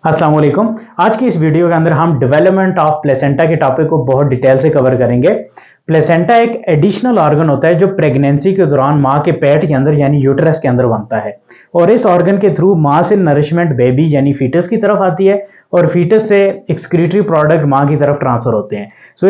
अस्सलाम वालेकुम। आज की इस वीडियो के अंदर हम डेवलपमेंट ऑफ प्लेसेंटा के टॉपिक को बहुत डिटेल से कवर करेंगे। प्लेसेंटा एक एडिशनल ऑर्गन होता है जो प्रेगनेंसी के दौरान माँ के पेट के अंदर यानी यूटरस के अंदर बनता है और इस ऑर्गन के थ्रू माँ से नरिशमेंट बेबी यानी फीटस की तरफ आती है और फीटस से एक्सक्रीटरी प्रोडक्ट माँ की तरफ ट्रांसफर होते हैं। सो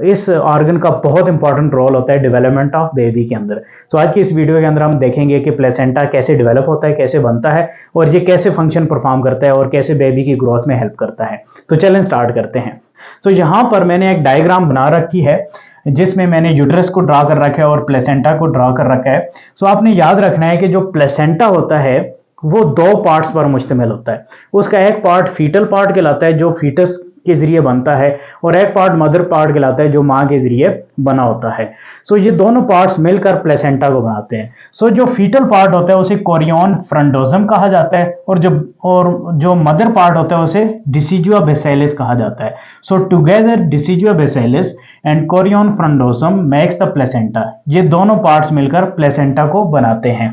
इस ऑर्गन का बहुत इंपॉर्टेंट रोल होता है डेवलपमेंट ऑफ बेबी के अंदर। सो आज की इस वीडियो के अंदर हम देखेंगे कि प्लेसेंटा कैसे डेवलप होता है, कैसे बनता है और ये कैसे फंक्शन परफॉर्म करता है और कैसे बेबी की ग्रोथ में हेल्प करता है। तो चलें स्टार्ट करते हैं। तो यहाँ पर मैंने एक डायग्राम बना रखी है जिसमें मैंने यूट्रस को ड्रा कर रखा है और प्लेसेंटा को ड्रा कर रखा है। सो आपने याद रखना है कि जो प्लेसेंटा होता है वो दो पार्ट्स पर मुश्तमिल होता है। उसका एक पार्ट फीटल पार्ट कहलाता है जो फीटस के जरिए बनता है और एक पार्ट मदर पार्ट कहलाता है जो माँ के जरिए बना होता है। सो ये दोनों पार्ट्स मिलकर प्लेसेंटा को बनाते हैं। सो जो फीटल पार्ट होता है उसे कोरियन फ्रंटोजम कहा जाता है और जो मदर पार्ट होता है उसे डिसिजुआ बेसिलिस कहा जाता है। So together decidua basalis and chorion frondosum makes the placenta. ये दोनों पार्ट्स मिलकर प्लेसेंटा को बनाते हैं।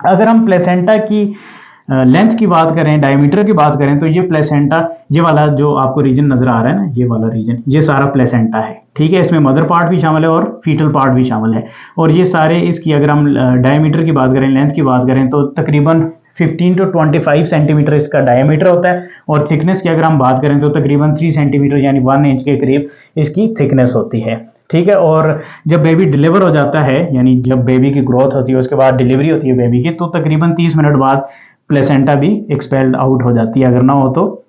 अगर हम प्लेसेंटा की लेंथ की बात करें, डायमीटर की बात करें, तो ये प्लेसेंटा, ये वाला जो आपको रीजन नजर आ रहा है ना, ये वाला रीजन, ये सारा प्लेसेंटा है। ठीक है, इसमें मदर पार्ट भी शामिल है और फीटल पार्ट भी शामिल है। और ये सारे इसकी अगर हम डायमीटर की बात करें, लेंथ की बात करें, तो तकरीबन 15 to 25 सेंटीमीटर इसका डायमीटर होता है और थिकनेस की अगर हम बात करें तो तकरीबन 3 सेंटीमीटर यानी 1 इंच के करीब इसकी थिकनेस होती है। ठीक है, और जब बेबी डिलीवर हो जाता है यानी जब बेबी की ग्रोथ होती है उसके बाद डिलीवरी होती है बेबी की, तो तकरीबन 30 मिनट बाद प्लेसेंटा भी एक्सपेल्ड आउट हो जाती है, अगर ना हो तो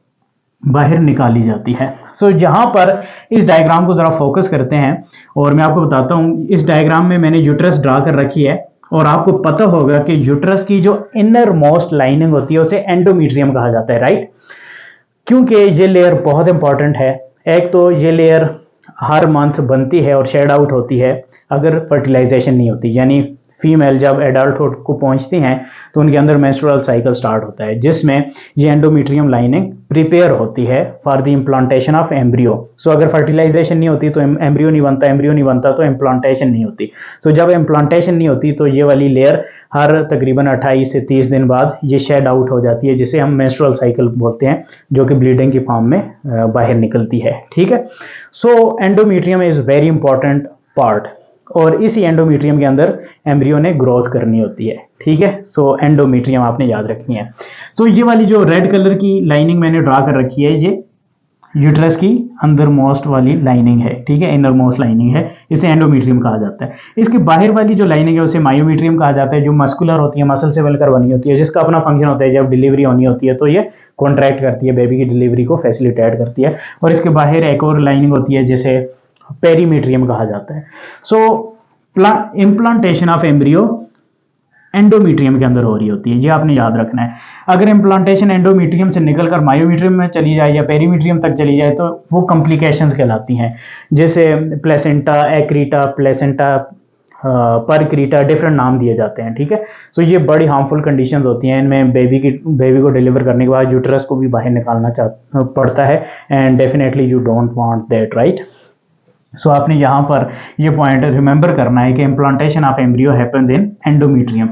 बाहर निकाली जाती है। सो यहाँ पर इस डायग्राम को ज़रा फोकस करते हैं और मैं आपको बताता हूँ। इस डायग्राम में मैंने यूट्रस ड्रा कर रखी है और आपको पता होगा कि यूट्रस की जो इनर मोस्ट लाइनिंग होती है उसे एंडोमीट्रियम कहा जाता है, राइट। क्योंकि ये लेयर बहुत इंपॉर्टेंट है। एक तो ये लेयर हर मंथ बनती है और शेड आउट होती है अगर फर्टिलाइजेशन नहीं होती, यानी फीमेल जब एडल्टहुड को पहुंचती हैं तो उनके अंदर मेंस्ट्रुअल साइकिल स्टार्ट होता है जिसमें ये एंडोमीट्रियम लाइनिंग प्रिपेयर होती है for the implantation of embryo. So अगर फर्टिलाइजेशन नहीं होती तो एम्ब्रियो नहीं बनता तो इम्प्लांटेशन नहीं होती। सो जब इम्प्लांटेशन नहीं होती तो ये वाली लेयर हर तकरीबन 28 से 30 दिन बाद ये शेड आउट हो जाती है, जिसे हम मेंस्ट्रुअल साइकिल बोलते हैं, जो कि ब्लीडिंग की फॉर्म में बाहर निकलती है। ठीक है, so endometrium is very important part और इसी एंडोमीट्रियम के अंदर एम्ब्रियो ने ग्रोथ करनी होती है। ठीक है, सो एंडोमीट्रियम आपने याद रखनी है। सो ये वाली जो रेड कलर की लाइनिंग मैंने ड्रा कर रखी है ये यूट्रस की अंदर मोस्ट वाली लाइनिंग है। ठीक है, इनर मोस्ट लाइनिंग है, इसे एंडोमीट्रियम कहा जाता है। इसके बाहर वाली जो लाइनिंग है उसे मायोमीट्रियम कहा जाता है, जो मस्कुलर होती है, मसल से मिलकर बनी होती है, जिसका अपना फंक्शन होता है जब डिलीवरी होनी होती है तो ये कॉन्ट्रैक्ट करती है, बेबी की डिलीवरी को फैसिलिटेट करती है। और इसके बाहर एक और लाइनिंग होती है जिसे पेरीमीट्रियम कहा जाता है। सो इम्प्लांटेशन ऑफ एम्ब्रियो एंडोमीट्रियम के अंदर हो रही होती है, ये आपने याद रखना है। अगर इम्प्लांटेशन एंडोमीट्रियम से निकलकर मायोमीट्रियम में चली जाए या पेरीमीट्रियम तक चली जाए तो वो कॉम्प्लिकेशंस कहलाती हैं, जैसे प्लेसेंटा एक्रीटा, प्लेसेंटा परक्रीटा, डिफरेंट नाम दिए जाते हैं। ठीक है, सो ये बड़ी हार्मफुल कंडीशंस होती हैं। इनमें बेबी को डिलीवर करने के बाद यूट्रस को भी बाहर निकालना पड़ता है and definitely you don't want that, right. So आपने यहाँ पर ये पॉइंट रिमेंबर करना है कि implantation of embryo happens in endometrium.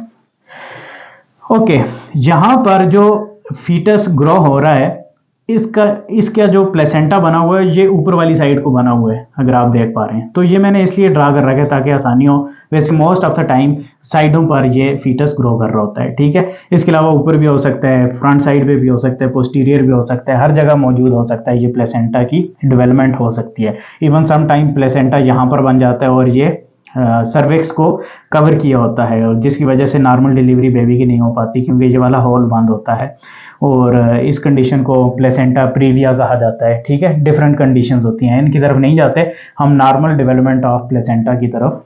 Okay, यहाँ पर जो फीटस ग्रो हो रहा है इसका जो प्लेसेंटा बना हुआ है ये ऊपर वाली साइड को बना हुआ है, अगर आप देख पा रहे हैं। तो ये मैंने इसलिए ड्रा कर रखा है ताकि आसानी हो। वैसे मोस्ट ऑफ द टाइम साइडों पर ये फीटस ग्रो कर रहा होता है। ठीक है, इसके अलावा ऊपर भी हो सकता है, फ्रंट साइड पे भी हो सकता है, पोस्टीरियर भी हो सकता है, हर जगह मौजूद हो सकता है। ये प्लेसेंटा की डेवलपमेंट हो सकती है। इवन सम टाइम प्लेसेंटा यहाँ पर बन जाता है और ये सर्विक्स को कवर किया होता है और जिसकी वजह से नॉर्मल डिलीवरी बेबी की नहीं हो पाती क्योंकि ये वाला होल बंद होता है और इस कंडीशन को प्लेसेंटा प्रीविया कहा जाता है। ठीक है, डिफरेंट कंडीशंस होती हैं, इनकी तरफ नहीं जाते, हम नॉर्मल डेवलपमेंट ऑफ प्लेसेंटा की तरफ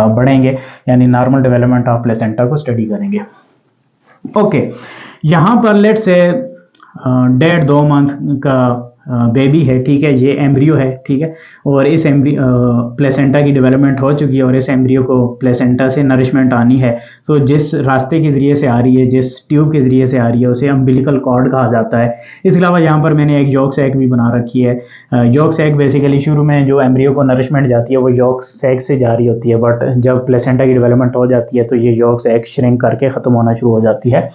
बढ़ेंगे, यानी नॉर्मल डेवलपमेंट ऑफ प्लेसेंटा को स्टडी करेंगे। ओके, यहाँ पर लेट से 1.5-2 मंथ का बेबी है। ठीक है, ये एम्ब्रियो है। ठीक है, और इस प्लेसेंटा की डेवलपमेंट हो चुकी है और इस एम्ब्रियो को प्लेसेंटा से नरिशमेंट आनी है। सो जिस रास्ते के जरिए से आ रही है, जिस ट्यूब के जरिए से आ रही है, उसे अम्बिलिकल कॉर्ड कहा जाता है। इसके अलावा यहाँ पर मैंने एक यॉक सैक भी बना रखी है। यॉक सैक बेसिकली शुरू में जो एम्ब्रियो को नरिशमेंट जाती है वो यॉक सैक से जा रही होती है, बट जब प्लेसेंटा की डेवलपमेंट हो जाती है तो ये यॉक सैक श्रिंक करके ख़त्म होना शुरू हो जाती है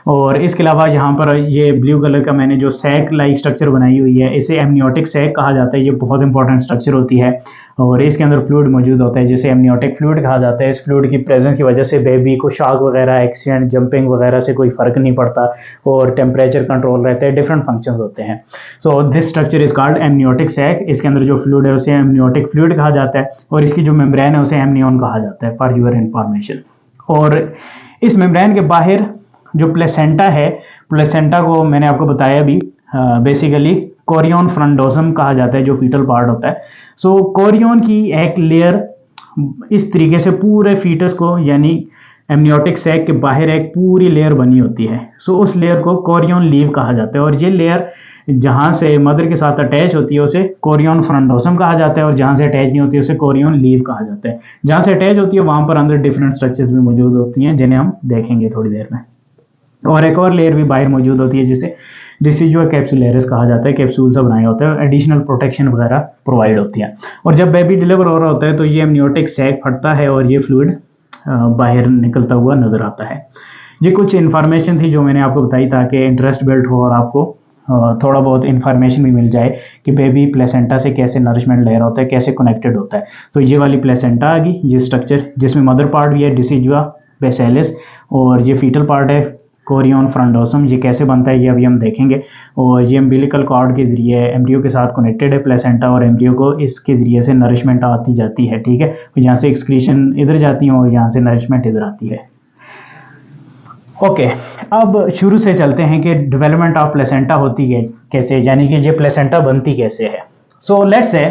और इसके अलावा यहाँ पर ये ब्लू कलर का मैंने जो सैक लाइक स्ट्रक्चर बनाई हुई है, इसे एमनियोटिक सैक कहा जाता है। ये बहुत इंपॉर्टेंट स्ट्रक्चर होती है और इसके अंदर फ्लूइड मौजूद होता है जिसे एमनियोटिक फ्लूइड कहा जाता है। इस फ्लूइड की प्रेजेंस की वजह से बेबी को शॉक वगैरह, एक्सीडेंट, जंपिंग वगैरह से कोई फर्क नहीं पड़ता और टेम्परेचर कंट्रोल रहता है, डिफरेंट फंक्शंस होते हैं। So this structure is called amniotic sac. इसके अंदर जो फ्लूइड है उसे एमनियोटिक फ्लूइड कहा जाता है और इसकी जो मेम्ब्रेन है उसे एमनियन कहा जाता है, फॉर यूर इंफॉर्मेशन। और इस मेम्ब्रेन के बाहर जो प्लेसेंटा है, प्लेसेंटा को मैंने आपको बताया भी, बेसिकली कोरियन फ्रंडोसम कहा जाता है जो फीटल पार्ट होता है। सो कोरियन की एक लेयर इस तरीके से पूरे फीटस को, यानी एमनियोटिक सैक के बाहर एक पूरी लेयर बनी होती है। सो उस लेयर को कोरियन लीव कहा जाता है और ये लेयर जहाँ से मदर के साथ अटैच होती है उसे कोरियन फ्रंडोसम कहा जाता है और जहाँ से अटैच नहीं होती है उसे कोरियन लीव कहा जाता है। जहाँ से अटैच होती है वहाँ पर अंदर डिफरेंट स्ट्रक्चर्स भी मौजूद होती हैं जिन्हें हम देखेंगे थोड़ी देर में। और एक और लेयर भी बाहर मौजूद होती है जिसे डिसीजुआ कैप्सुलरिस कहा जाता है। कैप्सूल से बनाया होता है, एडिशनल प्रोटेक्शन वगैरह प्रोवाइड होती है। और जब बेबी डिलीवर हो रहा होता है तो ये एमनियोटिक सैक फटता है और ये फ्लूइड बाहर निकलता हुआ नजर आता है। ये कुछ इन्फॉर्मेशन थी जो मैंने आपको बताई ताकि इंटरेस्ट बिल्ड हो और आपको थोड़ा बहुत इन्फॉर्मेशन भी मिल जाए कि बेबी प्लेसेंटा से कैसे नरिशमेंट ले रहा होता है, कैसे कनेक्टेड होता है। तो ये वाली प्लेसेंटा आ गई, ये स्ट्रक्चर जिसमें मदर पार्ट भी है डिसीजुआ बेसिलस और ये फीटल पार्ट है कोरियन फ्रंडोसम। ये कैसे बनता है ये अभी हम देखेंगे। और ये अम्बिलिकल कॉर्ड के जरिए एम्ब्रियो के साथ कनेक्टेड है प्लेसेंटा और एम्ब्रियो को इसके जरिए से नरिशमेंट आती जाती है, ठीक है। तो यहाँ से एक्सक्रीशन इधर जाती है और यहाँ से नरिशमेंट इधर आती है। ओके, अब शुरू से चलते हैं कि डेवलपमेंट ऑफ प्लेसेंटा होती है कैसे, यानी कि ये प्लेसेंटा बनती कैसे है। सो लेट्स से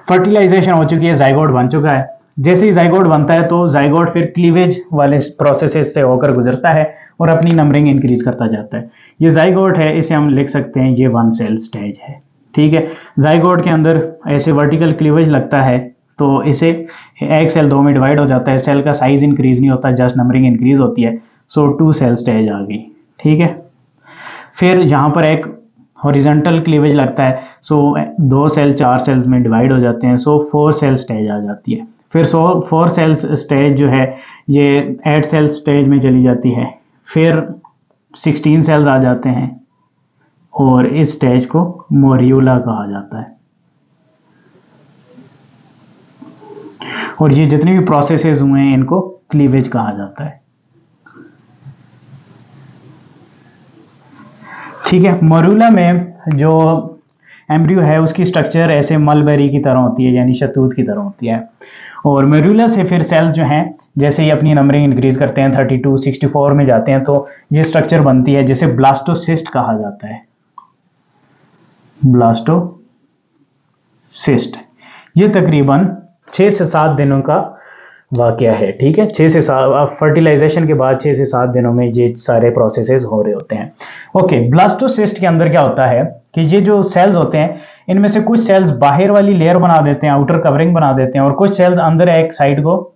फर्टिलाइजेशन हो चुकी है, जाइगोट बन चुका है। जैसे ही जाइगोट बनता है तो जाइगोट फिर क्लीवेज वाले प्रोसेसेस से होकर गुजरता है और अपनी नंबरिंग इंक्रीज करता जाता है। ये जाइगोट है, इसे हम लिख सकते हैं ये 1 सेल स्टेज है, ठीक है। जाइगोट के अंदर ऐसे वर्टिकल क्लीवेज लगता है तो इसे एक सेल 2 में डिवाइड हो जाता है। सेल का साइज इंक्रीज नहीं होता, जस्ट नंबरिंग इंक्रीज होती है। सो 2 सेल स्टेज आ गई, ठीक है। फिर यहाँ पर एक हॉरिजॉन्टल क्लीवेज लगता है। सो 2 सेल 4 सेल्स में डिवाइड हो जाते हैं। सो 4 सेल स्टेज आ जाती है। फिर 4 सेल्स स्टेज जो है ये 8 सेल स्टेज में चली जाती है। फिर 16 सेल्स आ जाते हैं और इस स्टेज को मोरियोला कहा जाता है। और ये जितने भी प्रोसेसेस हुए हैं इनको क्लीवेज कहा जाता है, ठीक है। मोरियोला में जो एम्ब्रियो है उसकी स्ट्रक्चर ऐसे मलबेरी की तरह होती है, यानी शहतूत की तरह होती है। और मोरियोला से फिर सेल जो हैं जैसे ही अपनी नंबरिंग इंक्रीज करते हैं 32, 64 में जाते हैं तो ये स्ट्रक्चर बनती है जिसे ब्लास्टोसिस्ट कहा जाता है। ब्लास्टोसिस्ट ये तकरीबन 6 से 7 दिनों का वाकया है, ठीक है। 6 से 7 फर्टिलाइजेशन के बाद 6 से 7 दिनों में ये सारे प्रोसेसेस हो रहे होते हैं। ओके, ब्लास्टोसिस्ट के अंदर क्या होता है कि ये जो सेल्स होते हैं इनमें से कुछ सेल्स बाहर वाली लेयर बना देते हैं, आउटर कवरिंग बना देते हैं, और कुछ सेल्स अंदर एक साइड को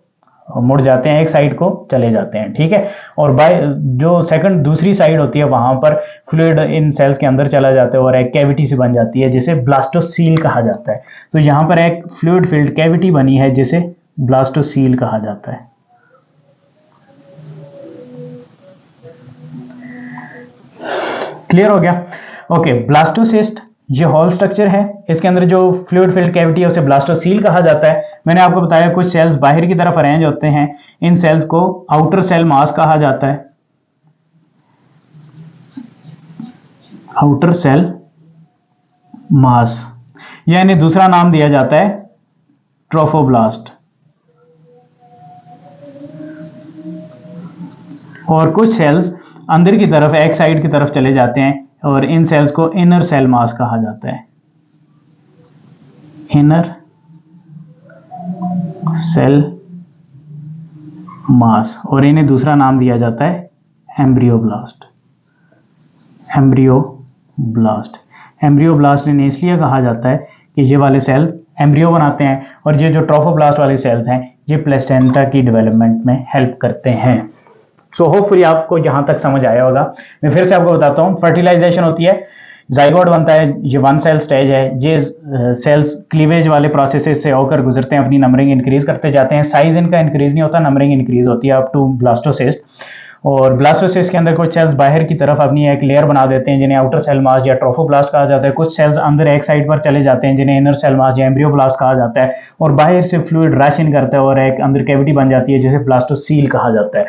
मुड़ जाते हैं, एक साइड को चले जाते हैं, ठीक है। और बाय जो सेकंड दूसरी साइड होती है वहां पर फ्लूइड इन सेल्स के अंदर चला जाता है और एक कैविटी सी बन जाती है जिसे ब्लास्टोसील कहा जाता है। तो यहाँ पर एक फ्लूइड फिल्ड कैविटी बनी है जिसे ब्लास्टोसील कहा जाता है। क्लियर हो गया? ओके, ब्लास्टोसिस्ट ये हॉल स्ट्रक्चर है, इसके अंदर जो फ्लूइड फिल्ड कैविटी है उसे ब्लास्टोसील कहा जाता है। मैंने आपको बताया कुछ सेल्स बाहर की तरफ अरेंज होते हैं, इन सेल्स को आउटर सेल मास कहा जाता है। आउटर सेल मास, यानी दूसरा नाम दिया जाता है ट्रोफोब्लास्ट। और कुछ सेल्स अंदर की तरफ एक साइड की तरफ चले जाते हैं और इन सेल्स को इनर सेल मास कहा जाता है। इनर सेल मास, और इन्हें दूसरा नाम दिया जाता है एम्ब्रियोब्लास्ट। एम्ब्रियोब्लास्ट, एम्ब्रियोब्लास्ट इन्हें इसलिए कहा जाता है कि ये वाले सेल एम्ब्रियो बनाते हैं और ये जो ट्रोफोब्लास्ट वाले सेल्स हैं ये प्लेसेंटा की डेवलपमेंट में हेल्प करते हैं। सो होपफुली आपको यहाँ तक समझ आया होगा। मैं फिर से आपको बताता हूँ, फर्टिलाइजेशन होती है, जाइगोट बनता है, ये 1 सेल स्टेज है। ये सेल्स क्लीवेज वाले प्रोसेस से होकर गुजरते हैं, अपनी नंबरिंग इंक्रीज करते जाते हैं। साइज इनका इंक्रीज नहीं होता, नंबरिंग इंक्रीज होती है अप टू ब्लास्टोसिस्ट। और ब्लास्टोसिस्ट के अंदर कुछ सेल्स बाहर की तरफ अपनी एक लेयर बना देते हैं जिन्हें आउटर सेल मास या ट्रोफोब्लास्ट कहा जाता है। कुछ सेल्स अंदर एक साइड पर चले जाते हैं जिन्हें इनर सेल मास या एम्ब्रियोब्लास्ट कहा जाता है, और बाहर से फ्लूइड रश इन करता है और एक अंदर कैविटी बन जाती है जिसे ब्लास्टोसील कहा जाता है।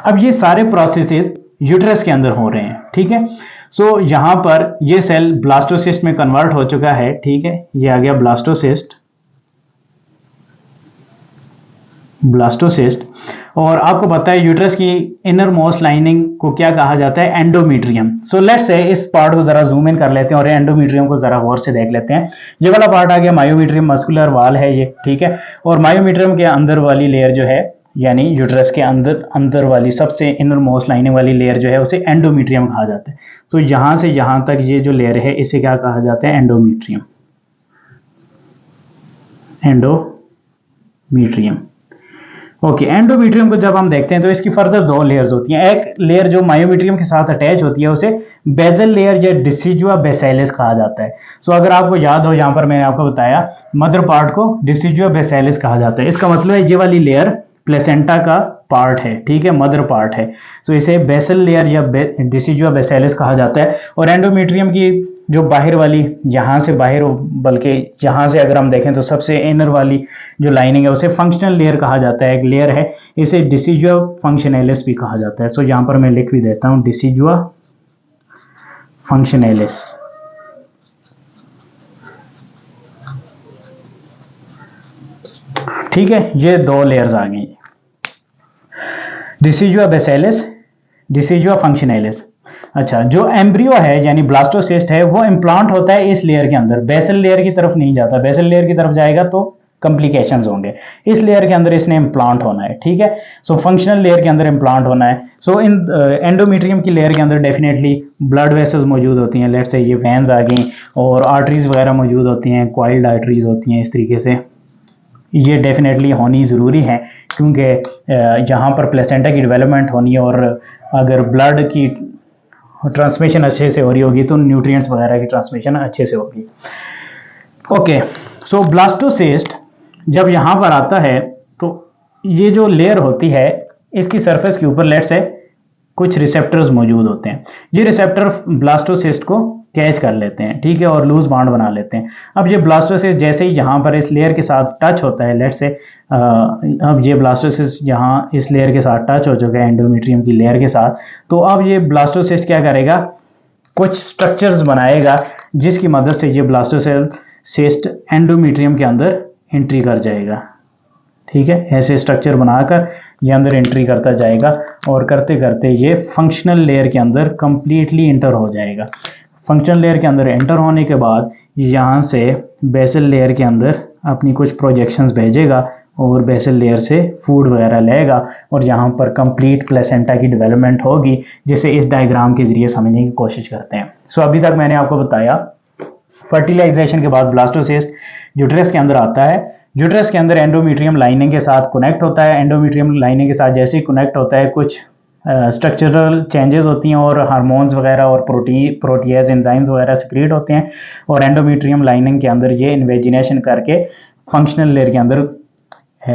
अब ये सारे प्रोसेसेस यूट्रस के अंदर हो रहे हैं, ठीक है। सो यहाँ पर ये सेल ब्लास्टोसिस्ट में कन्वर्ट हो चुका है, ठीक है, ये आ गया ब्लास्टोसिस्ट, और आपको पता है यूट्रस की इनर मोस्ट लाइनिंग को क्या कहा जाता है, एंडोमेट्रियम। सो लेट्स से इस पार्ट को जरा जूम इन कर लेते हैं और एंडोमेट्रियम को जरा गौर से देख लेते हैं। ये वाला पार्ट आ गया मायोमेट्रियम, मस्कुलर वाल है ये, ठीक है। और मायोमेट्रियम के अंदर वाली लेयर जो है, यानी यूट्रस के अंदर वाली सबसे इनर मोस्ट लाइनिंग वाली लेयर जो है उसे एंडोमेट्रियम कहा जाता है। तो यहां से यहां तक ये जो लेयर है इसे क्या कहा जाता है, एंडोमेट्रियम, एंडोमेट्रियम। ओके, एंडोमेट्रियम को जब हम देखते हैं तो इसकी फर्दर दो लेयर्स होती हैं। एक लेयर जो मायोमेट्रियम के साथ अटैच होती है उसे बेसल लेयर या डिसिजुआ बेसिलिस कहा जाता है। सो अगर आपको याद हो, यहाँ पर मैंने आपको बताया मदर पार्ट को डिसिजुआ बेसिलिस कहा जाता है। इसका मतलब है ये वाली लेयर प्लेसेंटा का पार्ट है, ठीक है, मदर पार्ट है। सो इसे बेसल लेयर या डिसिजुआ बेसिलिस कहा जाता है। और एंडोमेट्रियम की जो बाहर वाली, यहाँ से बाहर, बल्कि यहाँ से अगर हम देखें तो सबसे इनर वाली जो लाइनिंग है उसे फंक्शनल लेयर कहा जाता है, एक लेयर है, इसे डिसिजुआ फंक्शनैलिस भी कहा जाता है। सो यहाँ पर मैं लिख भी देता हूँ, डिसिजुआ फंक्शनैलिस। ठीक है, ये दो लेयर्स आ गई, डिसिजुआ बेसिलिस, डिसिजुआ फंक्शनैलिस। अच्छा, जो एम्ब्रियो है यानी ब्लास्टोसिस्ट है वो इम्प्लांट होता है इस लेयर के अंदर, बेसल लेयर की तरफ नहीं जाता। बेसल लेयर की तरफ जाएगा तो कॉम्प्लिकेशंस होंगे, इस लेयर के अंदर इसने इम्प्लांट होना है, ठीक है। सो फंक्शनल लेयर के अंदर इम्प्लांट होना है। सो इन एंडोमेट्रियम की लेयर के अंदर डेफिनेटली ब्लड वेसल्स मौजूद होती हैं, लेट्स से ये वेन्स आ गई, और आर्टरीज वगैरह मौजूद होती हैं, कॉइल्ड आर्टरीज होती हैं। इस तरीके से ये डेफिनेटली होनी ज़रूरी है क्योंकि यहाँ पर प्लेसेंटा की डेवलपमेंट होनी है, और अगर ब्लड की ट्रांसमिशन अच्छे से हो रही होगी तो न्यूट्रिएंट्स वगैरह की ट्रांसमिशन अच्छे से होगी। ओके, सो ब्लास्टोसिस्ट जब यहाँ पर आता है तो ये जो लेयर होती है इसकी सरफेस के ऊपर लेट्स से कुछ रिसेप्टर्स मौजूद होते हैं। ये रिसेप्टर ब्लास्टोसिस्ट को कैच कर लेते हैं, ठीक है, और लूज बाउंड बना लेते हैं। अब ये ब्लास्टोसिस्ट जैसे ही यहाँ पर इस लेयर के साथ टच होता है, लेट्स से अब ये ब्लास्टोसिस्ट यहाँ इस लेयर के साथ टच हो चुका है, एंडोमेट्रियम की लेयर के साथ, तो अब ये ब्लास्टोसिस्ट क्या करेगा, कुछ स्ट्रक्चर्स बनाएगा जिसकी मदद से ये ब्लास्टोसिस्ट एंडोमेट्रियम के अंदर एंट्री कर जाएगा, ठीक है। ऐसे स्ट्रक्चर बनाकर ये अंदर एंट्री करता जाएगा और करते करते ये फंक्शनल लेयर के अंदर कंप्लीटली एंटर हो जाएगा। फंक्शनल लेयर के अंदर एंटर होने के बाद यहाँ से बेसल लेयर के अंदर अपनी कुछ प्रोजेक्शंस भेजेगा और बेसल लेयर से फूड वगैरह लेगा और यहाँ पर कंप्लीट प्लेसेंटा की डेवलपमेंट होगी, जिसे इस डायग्राम के जरिए समझने की कोशिश करते हैं। सो अभी तक मैंने आपको बताया फर्टिलाइजेशन के बाद ब्लास्टोसिस्ट यूट्रस के अंदर आता है। यूट्रस के अंदर एंडोमेट्रियम लाइनिंग के साथ कनेक्ट होता है। एंडोमेट्रियम लाइनिंग के साथ जैसे ही कनेक्ट होता है कुछ स्ट्रक्चरल चेंजेस होती हैं और हार्मोन्स वगैरह और प्रोटीएज एंजाइम्स वगैरह सिक्रीट होते हैं, और एंडोमेट्रियम लाइनिंग के अंदर ये इन्वेजिनेशन करके फंक्शनल लेयर के अंदर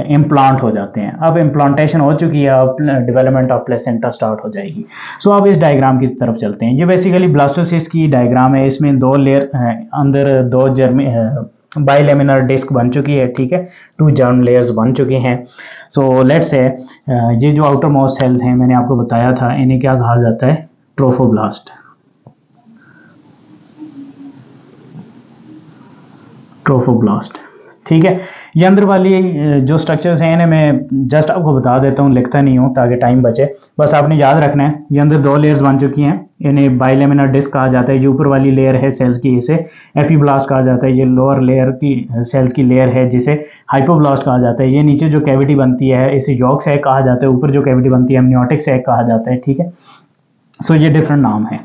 इम्प्लांट हो जाते हैं। अब इम्प्लांटेशन हो चुकी है, अब डेवलपमेंट ऑफ प्लेसेंटा स्टार्ट हो जाएगी। सो अब इस डायग्राम की तरफ चलते हैं। ये बेसिकली ब्लास्टोसिस्ट की डायग्राम है। इसमें दो लेयर अंदर दो बाइलेमिनर डिस्क बन चुकी है, ठीक है, 2 जर्म लेयर्स बन चुके हैं। सो लेट्स से ये जो आउटर मोस्ट सेल्स हैं मैंने आपको बताया था, इन्हें क्या कहा जाता है, ट्रोफोब्लास्ट। ट्रोफोब्लास्ट, ठीक है। ये अंदर वाली जो स्ट्रक्चर्स हैं इन्हें मैं जस्ट आपको बता देता हूँ, लिखता नहीं हूँ ताकि टाइम बचे, बस आपने याद रखना है। ये अंदर 2 लेयर्स बन चुकी हैं, इन्हें बाइलेमिनर डिस्क कहा जाता है। ये ऊपर वाली लेयर है सेल्स की, इसे एपीब्लास्ट कहा जाता है। ये लोअर लेयर की सेल्स की लेयर है जिसे हाइपोब्लास्ट कहा जाता है। ये नीचे जो कैविटी बनती है इसे यॉर्क सैक कहा जाता है, ऊपर जो कैविटी बनती है एमनियोटिक सैक कहा जाता है, ठीक है। सो ये डिफरेंट नाम है,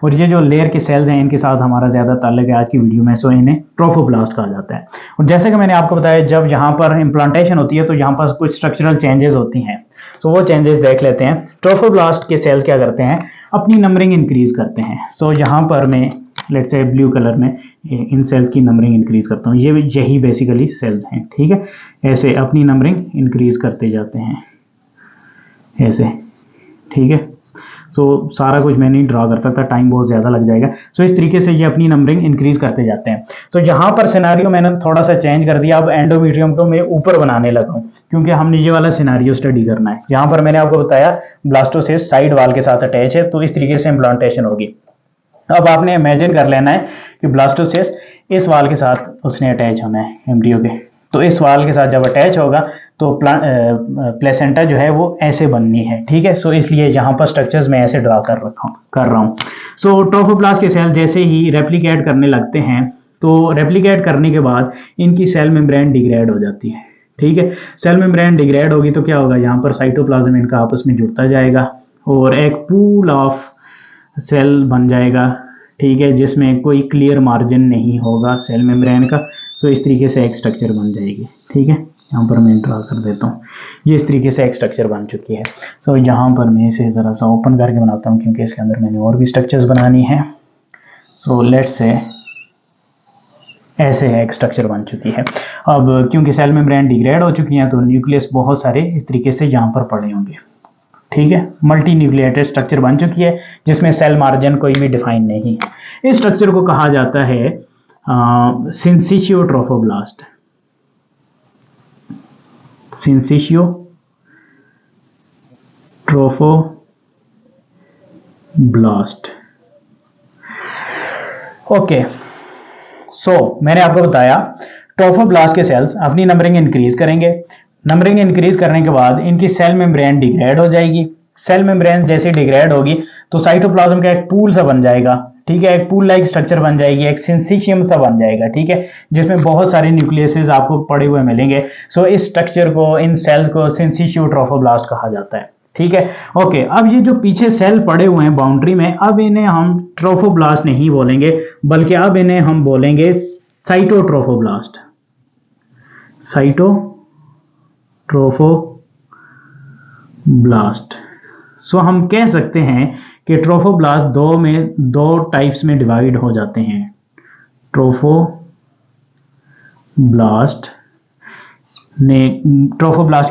और ये जो लेयर के सेल्स हैं इनके साथ हमारा ज़्यादा ताल्लुक है आज की वीडियो में, सो इन्हें ट्रोफोब्लास्ट कहा जाता है। और जैसे कि मैंने आपको बताया जब यहाँ पर इम्प्लांटेशन होती है तो यहाँ पर कुछ स्ट्रक्चरल चेंजेस होती हैं, सो वो चेंजेस देख लेते हैं। ट्रोफोब्लास्ट के सेल्स क्या करते हैं, अपनी नंबरिंग इंक्रीज करते हैं। सो यहाँ पर मैं लेट्स से ब्लू कलर में इन सेल्स की नंबरिंग इंक्रीज करता हूँ, यही बेसिकली सेल्स हैं, ठीक है। ऐसे अपनी नंबरिंग इंक्रीज करते जाते हैं ऐसे, ठीक है। सो सारा कुछ मैं नहीं ड्रा कर सकता, टाइम बहुत ज़्यादा लग जाएगा। सो इस तरीके से ये अपनी नंबरिंग इंक्रीज करते जाते हैं। तो यहाँ पर सिनारियो मैंने थोड़ा सा चेंज कर दिया, अब एंडोमेट्रियम को मैं ऊपर बनाने लगा हूँ क्योंकि हमने ये वाला सिनारियो स्टडी करना है। यहाँ पर मैंने आपको बताया ब्लास्टोसिस्ट साइड वाल के साथ अटैच है, तो इस तरीके से इम्प्लांटेशन होगी। अब आपने इमेजिन कर लेना है कि ब्लास्टोसिस्ट इस वाल के साथ उसने अटैच होना है एम्ब्रियो के, तो इस वाल के साथ जब अटैच होगा तो प्लेसेंटा जो है वो ऐसे बननी है, ठीक है। सो इसलिए यहाँ पर स्ट्रक्चर्स में ऐसे ड्रा कर रहा हूँ। सो ट्रोफोब्लास्ट के सेल जैसे ही रेप्लिकेट करने लगते हैं, तो रेप्लिकेट करने के बाद इनकी सेल मेम्ब्रेन डिग्रेड हो जाती है, ठीक है। सेल मेम्ब्रेन डिग्रेड होगी तो क्या होगा, यहाँ पर साइटोप्लाज्म इनका आपस में जुड़ता जाएगा और एक पूल ऑफ सेल बन जाएगा, ठीक है, जिसमें कोई क्लियर मार्जिन नहीं होगा सेल मेम्ब्रेन का। सो इस तरीके से एक स्ट्रक्चर बन जाएगी, ठीक है। यहाँ पर मैं ड्रा कर देता हूँ, ये इस तरीके से एक स्ट्रक्चर बन चुकी है। सो यहाँ पर मैं इसे ज़रा सा ओपन करके बनाता हूँ क्योंकि इसके अंदर मैंने और भी स्ट्रक्चर्स बनानी है। सो लेट्स से ऐसे एक स्ट्रक्चर बन चुकी है। अब क्योंकि सेल मेम्ब्रेन डिग्रेड हो चुकी हैं तो न्यूक्लियस बहुत सारे इस तरीके से यहाँ पर पड़े होंगे, ठीक है। मल्टी न्यूक्लिएटेड स्ट्रक्चर बन चुकी है जिसमें सेल मार्जिन कोई भी डिफाइन नहीं है। इस स्ट्रक्चर को कहा जाता है syncytiotrophoblast. Syncytiotrophoblast, okay. So मैंने आपको बताया ट्रोफोब्लास्ट के सेल्स अपनी नंबरिंग इंक्रीज करेंगे। नंबरिंग इंक्रीज करने के बाद इनकी सेल मेम्ब्रेन डिग्रेड हो जाएगी। सेल मेम्ब्रेन जैसे डिग्रेड होगी तो साइटोप्लाज्म का एक पूल सा बन जाएगा, ठीक है, एक पूल लाइक स्ट्रक्चर बन जाएगी, एक सिंसिशियम सा बन जाएगा, ठीक है, जिसमें बहुत सारे न्यूक्लियसेस आपको पड़े हुए मिलेंगे। सो इस स्ट्रक्चर को, इन सेल्स को सिंसिशियो ट्रोफोब्लास्ट कहा जाता है, ठीक है, ओके। अब ये जो पीछे सेल पड़े हुए हैं बाउंड्री में, अब इन्हें हम ट्रोफोब्लास्ट नहीं बोलेंगे बल्कि अब इन्हें हम बोलेंगे साइटोट्रोफोब्लास्ट। साइटोट्रोफोब्लास्ट। सो हम कह सकते हैं कि ट्रोफोब्लास्ट दो टाइप्स में डिवाइड हो जाते हैं। ट्रोफोब्लास्ट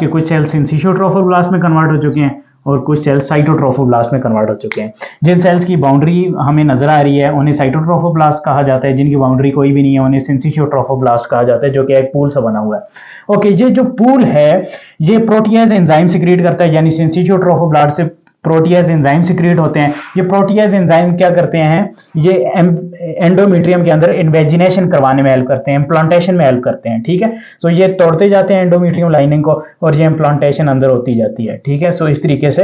के कुछ सेल सिंसिशियो ट्रोफोब्लास्ट में कन्वर्ट हो चुके हैं और कुछ सेल्स साइटोट्रोफोब्लास्ट में कन्वर्ट हो चुके हैं। जिन सेल्स की बाउंड्री हमें नजर आ रही है उन्हें साइटोट्रोफोब्लास्ट कहा जाता है, जिनकी बाउंड्री कोई भी नहीं है उन्हें सिंसिशियो ट्रोफोब्लास्ट कहा जाता है, जो कि एक पूल सा बना हुआ है। ओके, ये जो पूल है ये प्रोटीएज एंजाइम सिक्रीट करता है, यानी सिंसिशियो ट्रोफोब्लास्ट से प्रोटीएज एंजाइम सिक्रीट होते हैं। ये प्रोटीएज एंजाइम क्या करते हैं, ये एंडोमेट्रियम के अंदर इन्वेजिनेशन करवाने में हेल्प करते हैं, इम्प्लांटेशन में हेल्प करते हैं, ठीक है। सो ये तोड़ते जाते हैं एंडोमेट्रियम लाइनिंग को और ये इम्प्लांटेशन अंदर होती जाती है, ठीक है। सो इस तरीके से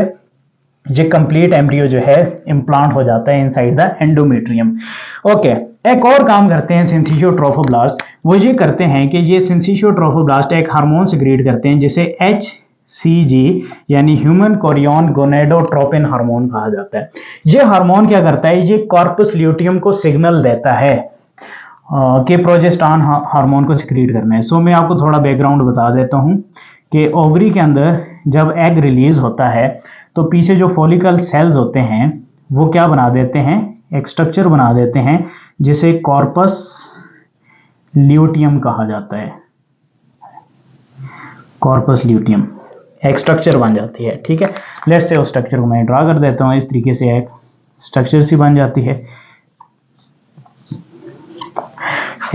ये कंप्लीट एम्ब्रियो जो है इम्प्लांट हो जाता है इनसाइड द एंडोमेट्रियम। ओके, एक और काम करते हैं सिंसिशियो ट्रोफोब्लास्ट, वो ये करते हैं कि ये सिंसिशियो ट्रोफोब्लास्ट एक हार्मोन सिक्रीट करते हैं जिसे HCG यानी ह्यूमन कोरियन गोनेडोट्रोपिन हार्मोन कहा जाता है। ये हार्मोन क्या करता है, ये कॉर्पस ल्यूटियम को सिग्नल देता है कि प्रोजेस्टेरॉन हार्मोन को सिक्रीट करना है। सो मैं आपको थोड़ा बैकग्राउंड बता देता हूँ कि ओवरी के अंदर जब एग रिलीज होता है तो पीछे जो फॉलिकल सेल्स होते हैं वो क्या बना देते हैं, एक स्ट्रक्चर बना देते हैं जिसे कॉर्पस ल्यूटियम कहा जाता है। कॉर्पस ल्यूटियम एक स्ट्रक्चर बन जाती है, ठीक है। लेट्स से उस स्ट्रक्चर को मैं ड्रा कर देता हूँ। इस तरीके से एक स्ट्रक्चर सी बन जाती है।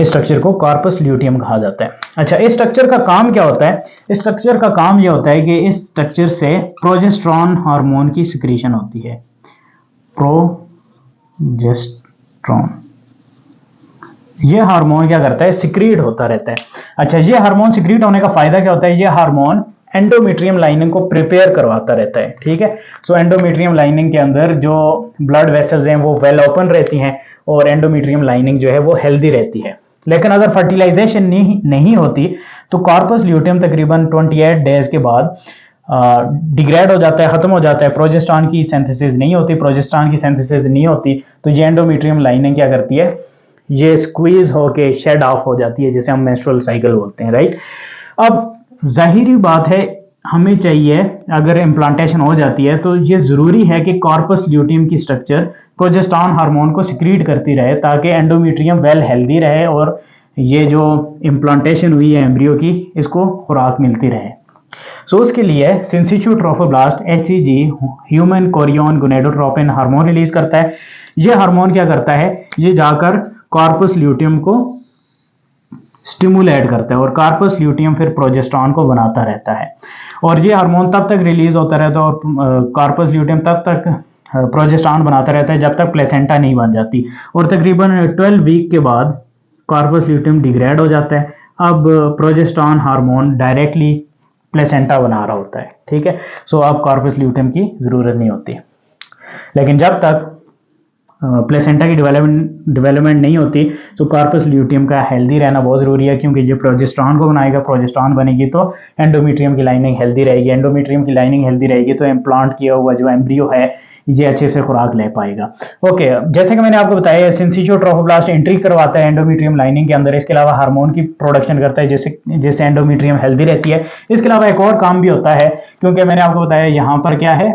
इस स्ट्रक्चर को कॉर्पस ल्यूटियम कहा जाता है। अच्छा, इस स्ट्रक्चर का काम क्या होता है, इस स्ट्रक्चर का काम यह होता है कि इस स्ट्रक्चर से प्रोजेस्टेरॉन हार्मोन की सिक्रीशन होती है। प्रोजेस्टेरॉन, यह हार्मोन क्या करता है, सिक्रीट होता रहता है। अच्छा, यह हार्मोन सिक्रीट होने का फायदा क्या होता है, यह हार्मोन एंडोमेट्रियम लाइनिंग को प्रिपेयर करवाता रहता है, ठीक है। सो एंडोमेट्रियम लाइनिंग के अंदर जो ब्लड वेसल्स हैं वो वेल ओपन रहती हैं और एंडोमेट्रियम लाइनिंग जो है वो हेल्दी रहती है। लेकिन अगर फर्टिलाइजेशन नहीं होती तो कॉर्पस ल्यूटियम तकरीबन 28 डेज के बाद डिग्रेड हो जाता है, खत्म हो जाता है। प्रोजेस्टेरॉन की सिंथेसिस नहीं होती, प्रोजेस्टेरॉन की सिंथेसिस नहीं होती तो ये एंडोमेट्रियम लाइनिंग क्या करती है, ये स्क्वीज होके शेड ऑफ हो जाती है, जिसे हम मेंस्ट्रुअल साइकिल बोलते हैं, राइट। अब जाहिरी बात है हमें चाहिए अगर इम्प्लांटेशन हो जाती है तो ये जरूरी है कि कॉर्पस ल्यूटियम की स्ट्रक्चर प्रोजेस्टेरॉन हार्मोन को सिक्रीट करती रहे ताकि एंडोमेट्रियम वेल हेल्दी रहे और ये जो इम्प्लांटेशन हुई है एम्ब्रियो की इसको खुराक मिलती रहे। सो उसके लिए syncytiotrophoblast HCG human chorionic gonadotropin hormone release करता है। ये हार्मोन क्या करता है, ये जाकर कॉर्पस ल्यूटियम को स्टिमुलेट करता है और कॉर्पस ल्यूटियम फिर प्रोजेस्टेरॉन को बनाता रहता है। और ये हार्मोन तब तक रिलीज होता रहता है और कॉर्पस ल्यूटियम तब तक प्रोजेस्टेरॉन बनाता रहता है जब तक प्लेसेंटा नहीं बन जाती। और तकरीबन 12 वीक के बाद कॉर्पस ल्यूटियम डिग्रेड हो जाता है। अब प्रोजेस्टेरॉन हार्मोन डायरेक्टली प्लेसेंटा बना रहा होता है, ठीक है। सो अब कॉर्पस ल्यूटियम की जरूरत नहीं होती। लेकिन जब तक प्लेसेंटा की डेवलपमेंट नहीं होती तो कॉर्पस ल्यूटियम का हेल्दी रहना बहुत ज़रूरी है, क्योंकि ये प्रोजेस्टेरॉन को बनाएगा, प्रोजेस्टेरॉन बनेगी तो एंडोमेट्रियम की लाइनिंग हेल्दी रहेगी, एंडोमेट्रियम की लाइनिंग हेल्दी रहेगी तो इम्प्लांट किया हुआ जो एम्ब्रियो है ये अच्छे से खुराक ले पाएगा। ओके, जैसे कि मैंने आपको बताया सिंसिटिव ट्रोफोब्लास्ट एंट्री करवाता है एंडोमेट्रियम लाइनिंग के अंदर, इसके अलावा हार्मोन की प्रोडक्शन करता है जिससे एंडोमेट्रियम हेल्दी रहती है। इसके अलावा एक और काम भी होता है, क्योंकि मैंने आपको बताया यहाँ पर क्या है,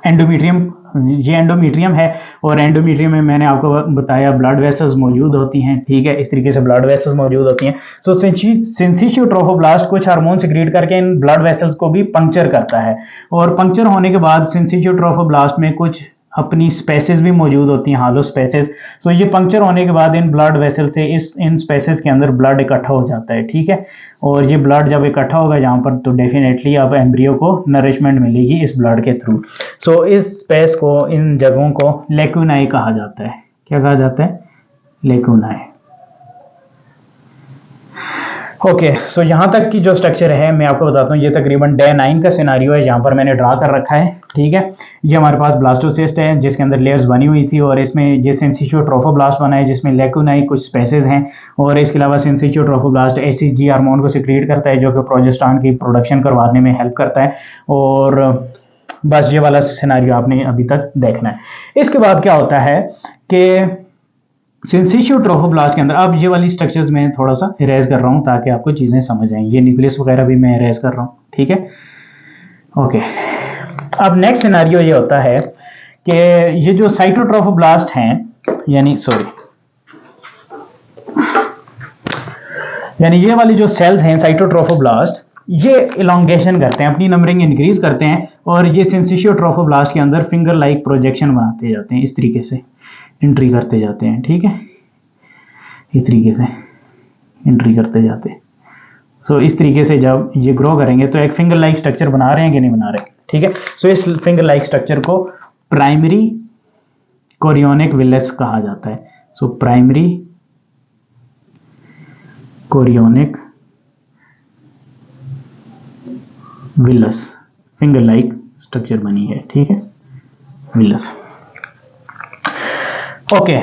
एंडोमेट्रियम, ये एंडोमेट्रियम है और एंडोमेट्रियम में मैंने आपको बताया ब्लड वेसल्स मौजूद होती हैं, ठीक है। इस तरीके से ब्लड वेसल्स मौजूद होती हैं। सो सिंसिटिव ट्रोफोब्लास्ट कुछ हार्मोन सिक्रीट करके इन ब्लड वेसल्स को भी पंक्चर करता है और पंक्चर होने के बाद सिंसिटिव ट्रोफोब्लास्ट में कुछ अपनी स्पेसेस भी मौजूद होती हैं, हालो स्पेसेस। सो ये पंक्चर होने के बाद इन ब्लड वेसल से इन स्पेसेस के अंदर ब्लड इकट्ठा हो जाता है, ठीक है। और ये ब्लड जब इकट्ठा होगा यहाँ पर तो डेफिनेटली अब एम्ब्रियो को नरिशमेंट मिलेगी इस ब्लड के थ्रू। सो इस स्पेस को, इन जगहों को लेक्यूनाई कहा जाता है। क्या कहा जाता है? लेक्यूनाई। ओके, सो यहाँ तक की जो स्ट्रक्चर है मैं आपको बताता हूँ। ये तकरीबन डे 9 का सिनारियो है, यहाँ पर मैंने ड्रा कर रखा है, ठीक है। ये हमारे पास ब्लास्टोसिस्ट है जिसके अंदर लेयर्स बनी हुई थी और इसमें ये सिंसिटिव ट्रोफोब्लास्ट बना है जिसमें लेक्यूनाई कुछ स्पेसेस हैं। और इसके अलावा सिंसिटिव ट्रोफोब्लास्ट HCG हार्मोन को सिक्रीट करता है जो कि प्रोजेस्टेरॉन की प्रोडक्शन करवाने में हेल्प करता है। और बस ये वाला सिनारियो आपने अभी तक देखना है। इसके बाद क्या होता है कि सिंसिटिव ट्रोफोब्लास्ट के अंदर, अब ये वाली स्ट्रक्चर्स मैं थोड़ा सा इरेज कर रहा हूँ ताकि आपको चीज़ें समझ आएं। ये न्यूक्लियस वगैरह भी मैं इरेज कर रहा हूँ, ठीक है। ओके, अब नेक्स्ट सिनेरियो ये होता है कि ये जो साइटोट्रोफोब्लास्ट हैं, यानी ये वाली जो सेल्स हैं साइटोट्रोफोब्लास्ट, ये इलोंगेशन करते हैं, अपनी नंबरिंग इंक्रीज करते हैं और ये सिंसिटिव ट्रोफोब्लास्ट के अंदर फिंगर लाइक प्रोजेक्शन बनाते जाते हैं, इस तरीके से एंट्री करते जाते हैं, ठीक है। इस तरीके से एंट्री करते जाते हैं। सो इस तरीके से जब ये ग्रो करेंगे तो एक फिंगर लाइक स्ट्रक्चर बना रहे हैं कि नहीं बना रहे, ठीक है। सो इस फिंगर लाइक स्ट्रक्चर को प्राइमरी कोरियोनिक विलस कहा जाता है। So primary chorionic villus, finger like structure बनी है, ठीक है, विलस। ओके,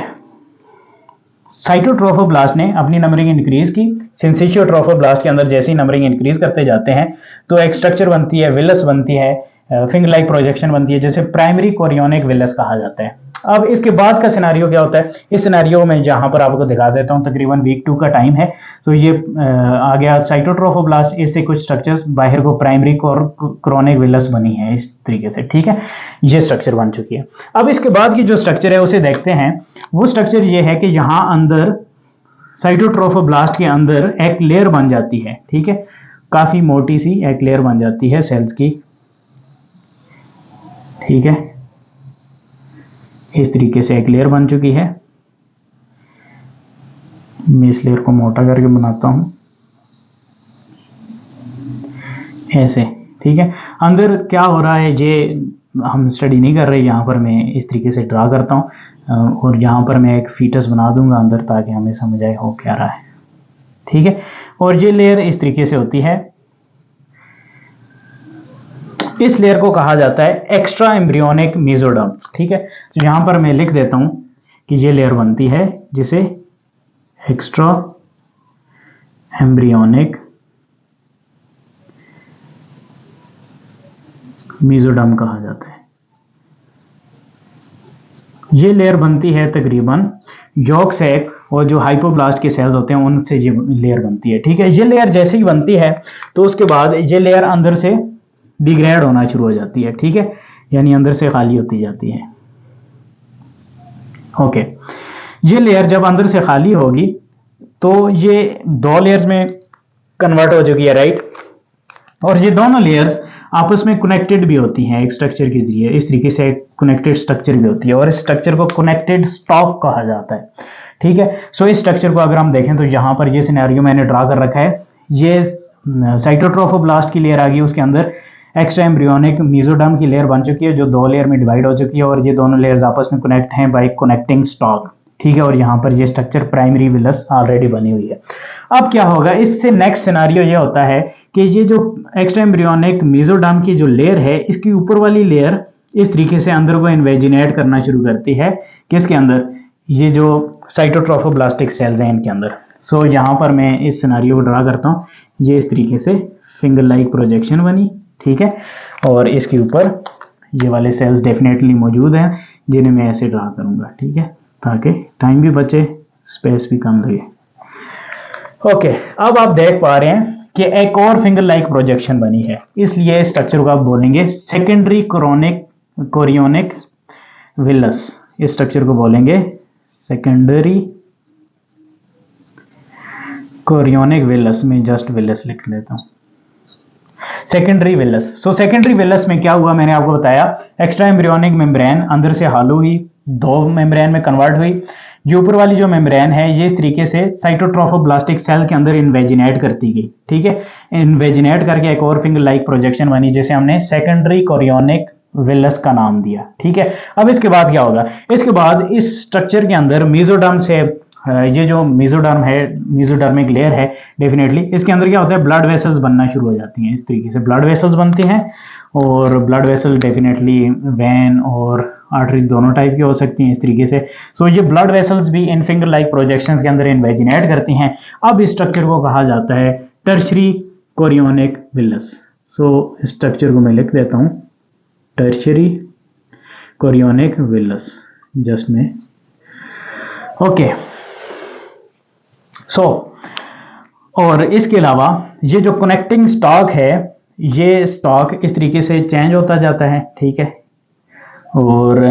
साइटोट्रोफोब्लास्ट ने अपनी नंबरिंग इंक्रीज की। सिंसिटिव ट्रोफोब्लास्ट के अंदर जैसे ही नंबरिंग इंक्रीज करते जाते हैं तो एक स्ट्रक्चर बनती है, विलस बनती है, फिंगर लाइक प्रोजेक्शन बनती है, जैसे प्राइमरी कोरियोनिक विलस कहा जाता है। अब इसके बाद का सिनेरियो क्या होता है, इस सिनेरियो में जहां पर आपको दिखा देता हूं, तकरीबन वीक 2 का टाइम है। तो ये आ गया साइटोट्रोफोब्लास्ट, इससे कुछ स्ट्रक्चर्स बाहर को प्राइमरी कोरियोनिक विलस बनी है इस तरीके से, ठीक है। ये स्ट्रक्चर बन चुकी है। अब इसके बाद की जो स्ट्रक्चर है उसे देखते हैं। वो स्ट्रक्चर ये है कि यहाँ अंदर साइटोट्रोफोब्लास्ट के अंदर एक लेयर बन जाती है, ठीक है, काफी मोटी सी एक लेयर बन जाती है सेल्स की, ठीक है। इस तरीके से एक लेयर बन चुकी है। मैं इस लेयर को मोटा करके बनाता हूं ऐसे, ठीक है। अंदर क्या हो रहा है ये हम स्टडी नहीं कर रहे, यहाँ पर मैं इस तरीके से ड्रा करता हूँ और यहाँ पर मैं एक फीटस बना दूंगा अंदर ताकि हमें समझ आए हो क्या रहा है, ठीक है। और ये लेयर इस तरीके से होती है। इस लेयर को कहा जाता है एक्स्ट्रा एम्ब्रियोनिक मेसोडर्म, ठीक है। तो यहां पर मैं लिख देता हूं कि ये लेयर बनती है जिसे एक्स्ट्रा एम्ब्रियोनिक मेसोडर्म कहा जाता है। ये लेयर बनती है तकरीबन यॉर्क सैक और जो हाइपोब्लास्ट के सेल्स होते हैं उनसे ये लेयर बनती है, ठीक है। ये लेयर जैसे ही बनती है तो उसके बाद ये लेयर अंदर से डिग्रेड होना शुरू हो जाती है, ठीक है, यानी अंदर से खाली होती जाती है। ओके, ये लेयर जब अंदर से खाली होगी तो ये 2 लेयर्स में कन्वर्ट हो चुकी है, राइट। और ये दोनों लेयर्स आपस में कनेक्टेड भी होती हैं एक स्ट्रक्चर के जरिए, इस तरीके से कनेक्टेड स्ट्रक्चर भी होती है और इस स्ट्रक्चर को कनेक्टेड स्टॉक कहा जाता है। ठीक है, सो इस स्ट्रक्चर को अगर हम देखें तो यहाँ पर ये सिनेरियो मैंने ड्रा कर रखा है। ये साइटोट्रोफोब्लास्ट की लेयर आ गई, उसके अंदर एक्स्ट्रा एम्ब्रियोनिक मेसोडर्म की लेयर बन चुकी है जो दो लेयर में डिवाइड हो चुकी है और ये दोनों लेयर्स आपस में कनेक्ट हैं बाय कनेक्टिंग स्टॉक। ठीक है, और यहाँ पर ये स्ट्रक्चर प्राइमरी विलस ऑलरेडी बनी हुई है। अब क्या होगा, इससे नेक्स्ट सिनेरियो ये होता है कि ये जो एक्स्ट्रा एम्ब्रियोनिक मेसोडर्म की जो लेयर है, इसकी ऊपर वाली लेयर इस तरीके से अंदर को इन्वेजिनेट करना शुरू करती है। किसके अंदर? ये जो साइटोट्रोफोब्लास्टिक सेल्स हैं इनके अंदर। सो यहाँ पर मैं इस सिनेरियो को ड्रा करता हूँ। ये इस तरीके से फिंगर लाइक प्रोजेक्शन बनी। ठीक है, और इसके ऊपर ये वाले सेल्स डेफिनेटली मौजूद हैं जिन्हें मैं ऐसे ड्रा करूँगा। ठीक है, ताकि टाइम भी बचे, स्पेस भी कम लगे। ओके, अब आप देख पा रहे हैं कि एक और फिंगर लाइक प्रोजेक्शन बनी है, इसलिए स्ट्रक्चर को आप बोलेंगे सेकेंडरी कोरियोनिक विलस। इस स्ट्रक्चर को बोलेंगे सेकेंडरी कोरियोनिक विलस। में जस्ट विलस लिख लेता हूं, secondary villous. So secondary villous में क्या हुआ, मैंने आपको बताया एक्स्ट्रा एम्ब्रियोनिक मेम्ब्रेन अंदर से हालो हुई, दो मेम्ब्रेन में कन्वर्ट हुई। ये ऊपर वाली जो मेम्ब्रेन है ये इस तरीके से साइटोट्रोफोब्लास्टिक सेल के अंदर इन्वेजिनेट करती गई। ठीक है, इन्वेजिनेट करके एक और फिंगर लाइक प्रोजेक्शन बनी जिसे हमने सेकेंडरी कोरियोनिक विलस का नाम दिया। ठीक है, अब इसके बाद क्या होगा, इसके बाद इस स्ट्रक्चर के अंदर मेसोडर्म से ये जो मेसोडर्म है, मेसोडर्मिक लेयर है, डेफिनेटली इसके अंदर क्या होता है, ब्लड वेसल्स बनना शुरू हो जाती हैं। इस तरीके से ब्लड वेसल्स बनती हैं और ब्लड वेसल डेफिनेटली वेन और आर्टरी दोनों टाइप की हो सकती हैं इस तरीके से। सो ये ब्लड वेसल्स भी इन फिंगर लाइक प्रोजेक्शंस के अंदर इन्वेजिनेट करती हैं। अब इस स्ट्रक्चर को कहा जाता है टर्शरी कोरियोनिक विलस। सो इस स्ट्रक्चर को मैं लिख देता हूँ टर्शरी कोरियोनिक विलस जस्ट में। ओके, सो और इसके अलावा ये जो कनेक्टिंग स्टॉक है, ये स्टॉक इस तरीके से चेंज होता जाता है। ठीक है, और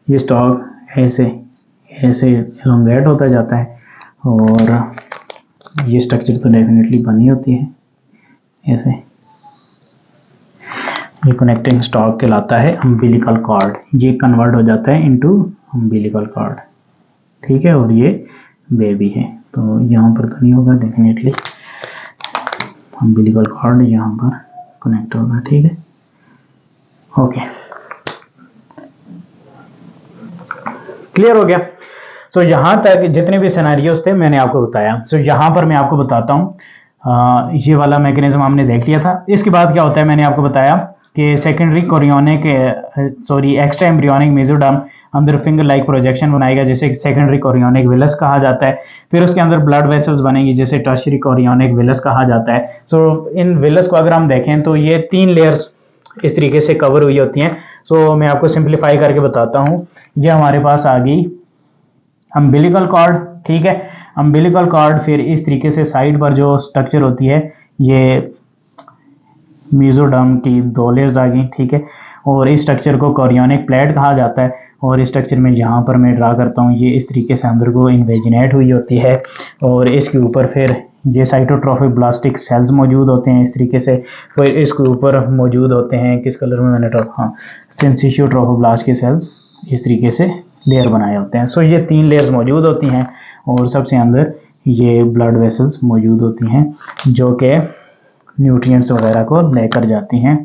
ये स्टॉक ऐसे ऐसे एलोंगेट होता जाता है और ये स्ट्रक्चर तो डेफिनेटली बनी होती है ऐसे। ये कनेक्टिंग स्टॉक कहलाता है अम्बिलिकल कॉर्ड। ये कन्वर्ट हो जाता है इनटू अम्बिलिकल कॉर्ड। ठीक है, और ये बेबी है तो यहाँ पर तो नहीं होगा, डेफिनेटली अम्बिलिकल कॉर्ड यहाँ पर कनेक्ट होगा। ठीक है, ओके, क्लियर हो गया। सो यहाँ तक जितने भी सिनेरियोस थे मैंने आपको बताया। सो यहाँ पर मैं आपको बताता हूँ, ये वाला मैकेनिज्म हमने देख लिया था। इसके बाद क्या होता है, मैंने आपको बताया कि secondary chorionic extra embryonic mesoderm अंदर फिंगर लाइक प्रोजेक्शन बनाएगा जिसे सेकेंडरी कोरियोनिक विलस कहा जाता है। फिर उसके अंदर ब्लड वेसल्स बनेंगी जिसे टर्शियरी कोरियोनिक विलस कहा जाता है। सो इन विलस को अगर हम देखें तो ये 3 लेयर्स इस तरीके से कवर हुई होती हैं। सो मैं आपको सिंप्लीफाई करके बताता हूँ। ये हमारे पास आ गई अम्बिलिकल कॉर्ड। ठीक है, अम्बिलिकल कॉर्ड, फिर इस तरीके से साइड पर जो स्ट्रक्चर होती है ये मेसोडर्म की 2 लेयर्स आ गई। ठीक है, और इस स्ट्रक्चर को कोरियोनिक प्लेट कहा जाता है और इस स्ट्रक्चर में यहाँ पर मैं ड्रा करता हूँ, ये इस तरीके से अंदर को इन्वेजिनेट हुई होती है और इसके ऊपर फिर ये साइटोट्रोफोब्लास्टिक सेल्स मौजूद होते हैं इस तरीके से। फिर इसके ऊपर मौजूद होते हैं, किस कलर में मैंने हाँ, सिंसिशियोट्रोफोब्लास्ट के सेल्स इस तरीके से लेयर बनाए होते हैं। सो ये 3 लेयर्स मौजूद होती हैं और सबसे अंदर ये ब्लड वेसल्स मौजूद होती हैं जो कि न्यूट्रिएंट्स वगैरह को लेकर जाती हैं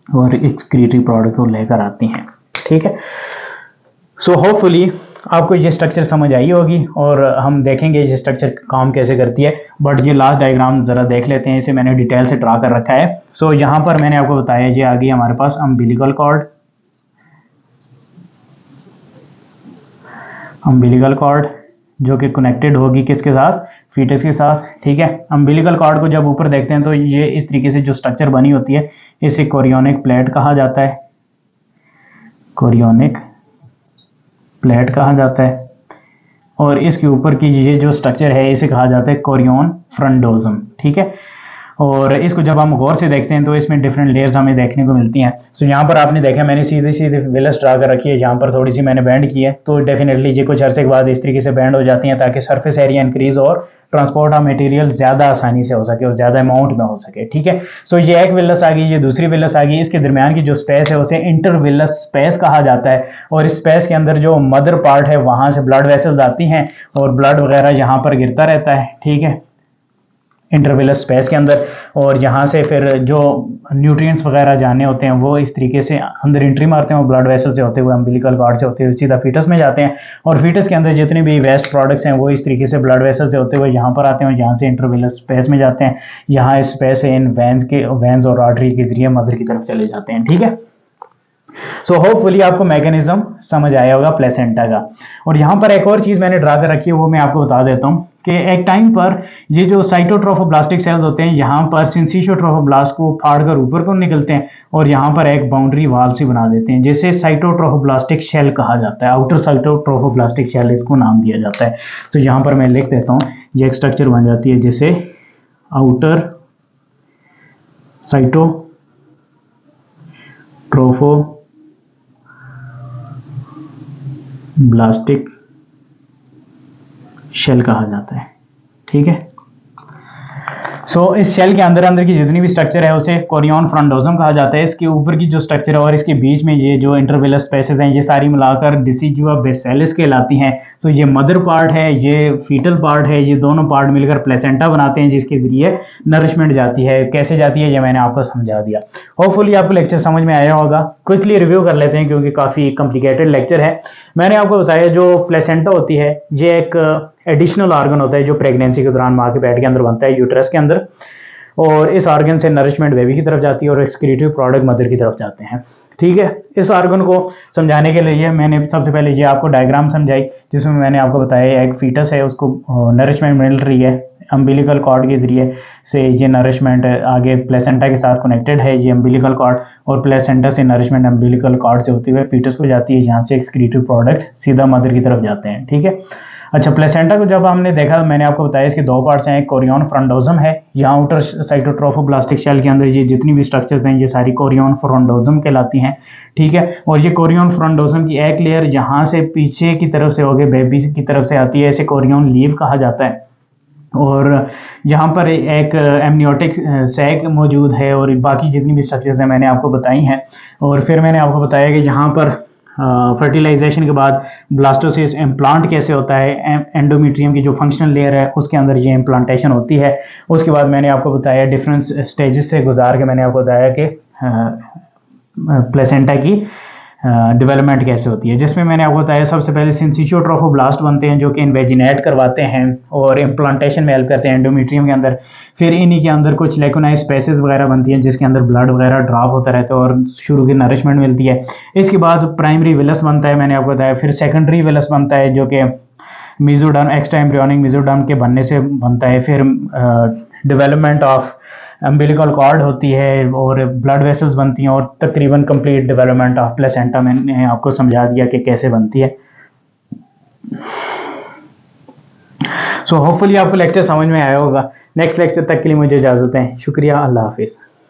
और एक्सक्रीटरी प्रोडक्ट को लेकर आती हैं। ठीक है, सो होपफुली आपको ये स्ट्रक्चर समझ आई होगी और हम देखेंगे ये स्ट्रक्चर काम कैसे करती है। बट ये लास्ट डायग्राम ज़रा देख लेते हैं, इसे मैंने डिटेल से ड्रा कर रखा है। सो यहाँ पर मैंने आपको बताया ये आ गई हमारे पास अम्बिलिकल कॉर्ड। अम्बिलिकल कॉर्ड जो कि कनेक्टेड होगी किसके साथ, फीटस के साथ। ठीक है, अम्बिलिकल कॉर्ड को जब ऊपर देखते हैं तो ये इस तरीके से जो स्ट्रक्चर बनी होती है इसे कोरियोनिक प्लेट कहा जाता है। कोरियोनिक प्लेट कहा जाता है और इसके ऊपर की ये जो स्ट्रक्चर है इसे कहा जाता है कोरियोन फ्रंडोजम। ठीक है, और इसको जब हम गौर से देखते हैं तो इसमें डिफरेंट लेयर्स हमें देखने को मिलती हैं। सो यहाँ पर आपने देखा मैंने सीधे सीधे विलस ड्रा कर रखी है, यहाँ पर थोड़ी सी मैंने बैंड की है तो डेफिनेटली ये कुछ अर्से के बाद इस तरीके से बैंड हो जाती हैं ताकि सरफेस एरिया इंक्रीज और ट्रांसपोर्ट ऑफ मटेरियल ज़्यादा आसानी से हो सके और ज़्यादा अमाउंट में हो सके। ठीक है, सो ये एक विलस आ गई, ये दूसरी विलस आ गई। इसके दरमियान की जो स्पेस है उसे इंटरविलस स्पेस कहा जाता है, और इस स्पेस के अंदर जो मदर पार्ट है वहाँ से ब्लड वेसल्स आती हैं और ब्लड वगैरह यहाँ पर गिरता रहता है। ठीक है, इंटरविलस स्पेस के अंदर, और यहाँ से फिर जो न्यूट्रिएंट्स वगैरह जाने होते हैं वो इस तरीके से अंदर एंट्री मारते हैं और ब्लड वेसल से होते हुए अम्बिलिकल कॉर्ड से होते हुए सीधा फीटस में जाते हैं, और फीटस के अंदर जितने भी वेस्ट प्रोडक्ट्स हैं वो इस तरीके से ब्लड वेसल से होते हुए यहाँ पर आते हैं और यहाँ से इंटरविलस स्पेस में जाते हैं। यहाँ इस स्पेस से इन वेंस और आर्टरी के जरिए मदर की तरफ चले जाते हैं। ठीक है, सो होपफुली आपको मैकेनिज्म समझ आया होगा प्लेसेंटा का। और यहाँ पर एक और चीज़ मैंने ड्रा कर रखी है, वो मैं आपको बता देता हूँ कि एक टाइम पर ये जो साइटोट्रोफोब्लास्टिक सेल्स होते हैं यहाँ पर सिंसिशियोट्रोफोब्लास्ट को फाड़कर ऊपर को निकलते हैं और यहाँ पर एक बाउंड्री वाल सी बना देते हैं, जिसे साइटोट्रोफोब्लास्टिक शेल कहा जाता है। आउटर साइटोट्रोफोब्लास्टिक शेल इसको नाम दिया जाता है। तो यहाँ पर मैं लिख देता हूँ, ये एक स्ट्रक्चर बन जाती है जिसे आउटर साइटोट्रोफोब्लास्टिक शेल कहा जाता है। ठीक है, सो इस शेल के अंदर की जितनी भी स्ट्रक्चर है उसे कोरियन फ्रंटोजम कहा जाता है। इसके ऊपर की जो स्ट्रक्चर है और इसके बीच में ये जो इंटरविलस स्पेसेस हैं ये सारी मिलाकर डिसिजुआ बेसिलस कहलाती हैं। तो ये मदर पार्ट है, ये फीटल पार्ट है, ये दोनों पार्ट मिलकर प्लेसेंटा बनाते हैं जिसके जरिए नरिशमेंट जाती है। कैसे जाती है ये मैंने आपको समझा दिया। होपफुली आपको लेक्चर समझ में आया होगा। क्विकली रिव्यू कर लेते हैं क्योंकि काफ़ी कॉम्प्लिकेटेड लेक्चर है। मैंने आपको बताया जो प्लेसेंटा होती है ये एक एडिशनल ऑर्गन होता है जो प्रेगनेंसी के दौरान माँ के पेट के अंदर बनता है, यूट्रस के अंदर, और इस ऑर्गन से नरिशमेंट बेबी की तरफ जाती है और एक्सक्रीटिव प्रोडक्ट मदर की तरफ जाते हैं। ठीक है, इस ऑर्गन को समझाने के लिए मैंने सबसे पहले ये आपको डायग्राम समझाई जिसमें मैंने आपको बताया एक फीटस है, उसको नरिशमेंट मिल रही है अम्बिलिकल कॉर्ड के जरिए से। ये नरिशमेंट आगे प्लेसेंटा के साथ कनेक्टेड है, ये अम्बिलिकल कॉर्ड, और प्लेसेंटा से नरिशमेंट अम्बिलिकल कॉर्ड से होती हुए फीटस को जाती है, यहाँ से एक्सक्रीटिव प्रोडक्ट सीधा मदर की तरफ जाते हैं। ठीक है, अच्छा, प्लेसेंटा को जब हमने देखा मैंने आपको बताया इसके दो पार्ट्स हैं, एक कोरियन फ्रंटोजम है, यहाँ आउटर साइटोट्रोफोब्लास्टिक शेल के अंदर ये जितनी भी स्ट्रक्चर्स हैं ये सारी कोरियन फ्रंटोजम कहलाती हैं। ठीक है, और ये कोरियन फ्रंटोजम की एक लेयर यहाँ से पीछे की तरफ से होकर बेबी की तरफ से आती है, इसे कोरियन लीव कहा जाता है। और यहाँ पर एक एमनियोटिक सैक मौजूद है और बाकी जितनी भी स्ट्रक्चर्स हैं मैंने आपको बताई हैं। और फिर मैंने आपको बताया कि यहाँ पर फर्टिलाइजेशन के बाद ब्लास्टोसिस इम्प्लांट कैसे होता है, एंडोमेट्रियम की जो फंक्शनल लेयर है उसके अंदर ये इम्प्लांटेशन होती है। उसके बाद मैंने आपको बताया डिफरेंट स्टेजेस से गुजार के मैंने आपको बताया कि प्लेसेंटा की डेवलपमेंट कैसे होती है, जिसमें मैंने आपको बताया सबसे पहले सिंसिशियोट्रोफोब्लास्ट बनते हैं जो कि इन्वेजिनेट करवाते हैं और इम्प्लांटेशन में हेल्प करते हैं एंडोमेट्रियम के अंदर। फिर इन्हीं के अंदर कुछ लेकोनाइज स्पेसेस वगैरह बनती हैं जिसके अंदर ब्लड वगैरह ड्रॉप होता रहता है और शुरू की नरिशमेंट मिलती है। इसके बाद प्राइमरी विलस बनता है मैंने आपको बताया, फिर सेकेंडरी विलस बनता है जो कि मेसोडर्म एक्स्ट्रा एम्ब्रियोनिक मेसोडर्म के बनने से बनता है। फिर डेवलपमेंट ऑफ अम्बिलिकल कॉर्ड होती है और ब्लड वेसल्स बनती हैं और तकरीबन कंप्लीट डेवलपमेंट ऑफ प्लेसेंटा मैंने आपको समझा दिया कि कैसे बनती है। सो होपफुली आपको लेक्चर समझ में आया होगा। नेक्स्ट लेक्चर तक के लिए मुझे इजाज़त है। शुक्रिया, अल्लाह हाफिज़।